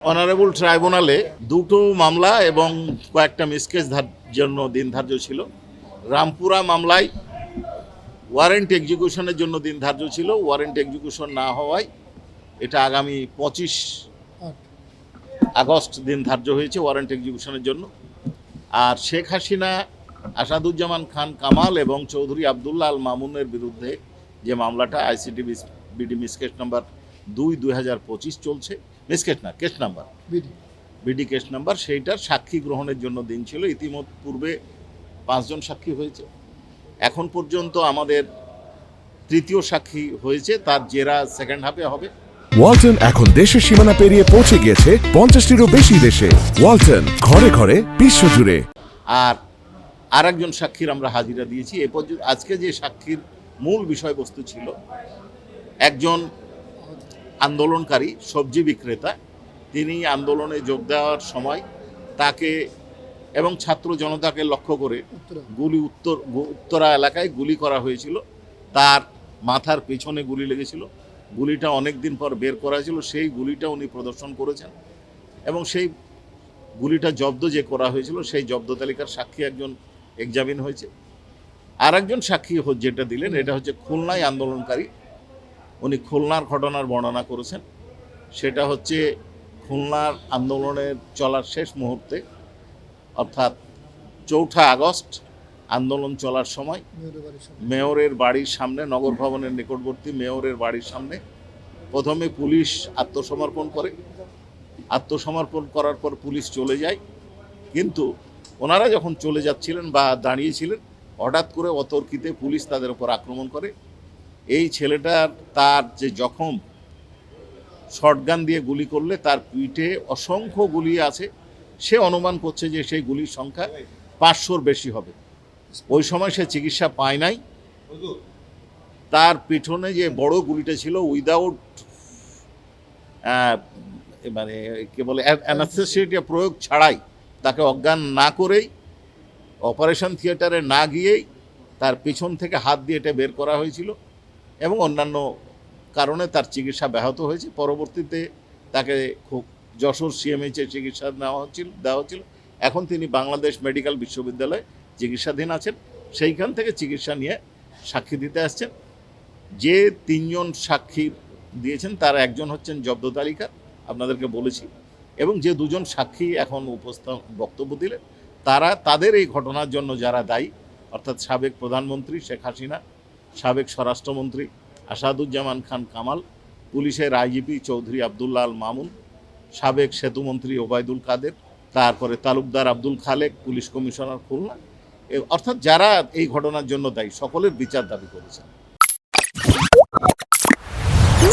Honourable ট্রাইব্যুনালে দুটো মামলা এবং কয়েকটা মিসকেস জন্য দিন ধার্য ছিল। রামপুরা মামলায় ওয়ারেন্ট এক্সিকিউশনের জন্য দিন ধার্য ছিল, ওয়ারেন্ট এক্সিকিউশন না হওয়ায় এটা আগামী 25 আগস্ট দিন ধার্য হয়েছে ওয়ারেন্ট এক্সিকিউশনের জন্য। আর শেখ হাসিনা, আসাদুজ্জামান খান কামাল এবং চৌধুরী আবদুল্লাহ আল মামুনের বিরুদ্ধে যে মামলাটা আইসিটি বিডি মিসকেস নাম্বার 2/2025 চলছে, মিসকেস না case number BD case number, সেইটার সাক্ষী গ্রহণের জন্য দিন ছিল। ইতিমধ্যে পূর্বে 5 জন সাক্ষী হয়েছে, এখন পর্যন্ত আমাদের তৃতীয় সাক্ষী হয়েছে, তার জেরা সেকেন্ড হাফে হবে। ওয়ালটন এখন দেশের সীমানা পেরিয়ে পৌঁছে গিয়েছে 50টিরও বেশি দেশে। ওয়ালটন, ঘরে ঘরে বিশ্বজুড়ে। আর একজন সাক্ষীর আমরা হাজিরা দিয়েছি। এ পর্যন্ত আজকে যে সাক্ষীর মূল বিষয়বস্তু ছিল, একজন আন্দোলনকারী সবজি বিক্রেতা, তিনি আন্দোলনে যোগ দেওয়ার সময় তাকে এবং ছাত্র জনতাকে লক্ষ্য করে উত্তরা এলাকায় গুলি করা হয়েছিল। তার মাথার পেছনে গুলি লেগেছিল, গুলিটা অনেক দিন পর বের করা হয়েছিল, সেই গুলিটা উনি প্রদর্শন করেছেন এবং সেই গুলিটা জব্দ যে করা হয়েছিল সেই জব্দ তালিকার সাক্ষী একজন এক্সামিন হয়েছে। আর একজন সাক্ষী যেটা দিলেন, এটা হচ্ছে খুলনায় আন্দোলনকারী, উনি খুলনার ঘটনার বর্ণনা করেছেন। সেটা হচ্ছে খুলনার আন্দোলনের চলার শেষ মুহূর্তে, অর্থাৎ 4 আগস্ট আন্দোলন চলার সময় মেয়রের বাড়ির সামনে, নগর ভবনের নিকটবর্তী মেয়রের বাড়ির সামনে প্রথমে পুলিশ আত্মসমর্পণ করে। আত্মসমর্পণ করার পর পুলিশ চলে যায়, কিন্তু ওনারা যখন চলে যাচ্ছিলেন বা দাঁড়িয়েছিলেন, হঠাৎ করে অতর্কিতে পুলিশ তাদের উপর আক্রমণ করে। এই ছেলেটার তার যে জখম, শটগান দিয়ে গুলি করলে তার পিঠে অসংখ্য গুলি আছে, সে অনুমান করছে যে সেই গুলির সংখ্যা 500-র বেশি হবে। ওই সময় সে চিকিৎসা পায় নাই। তার পিছনে যে বড় গুলিটা ছিল, উইদাউট মানে কে বলে অ্যানাস্থেসিয়া প্রয়োগ ছাড়াই, তাকে অজ্ঞান না করেই, অপারেশন থিয়েটারে না গিয়েই তার পিছন থেকে হাত দিয়ে এটা বের করা হয়েছিল এবং অন্যান্য কারণে তার চিকিৎসা ব্যাহত হয়েছে। পরবর্তীতে তাকে খুব যশোর সিএমএইচে চিকিৎসা দেওয়া হচ্ছিল। এখন তিনি বাংলাদেশ মেডিকেল বিশ্ববিদ্যালয়ে চিকিৎসাধীন আছেন। সেইখান থেকে চিকিৎসা নিয়ে সাক্ষী দিতে আসছেন। যে 3 জন সাক্ষী দিয়েছেন তার একজন হচ্ছেন জব্দ তালিকার, আপনাদেরকে বলেছি, এবং যে 2 জন সাক্ষী এখন বক্তব্য দিলেন, তাদের এই ঘটনার জন্য যারা দায়ী, অর্থাৎ সাবেক প্রধানমন্ত্রী শেখ হাসিনা, সাবেক স্বরাষ্ট্রমন্ত্রী আসাদুজ্জামান খান কামাল, পুলিশের আইজিপি চৌধুরী আবদুল্লাহ আল মামুন, সাবেক সেতুমন্ত্রী ওবায়দুল কাদের, তারপরে তালুকদার আব্দুল খালেক, পুলিশ কমিশনার খুলনা, অর্থাৎ যারা এই ঘটনার জন্য দায়ী, সকলের বিচার দাবি করেছেন।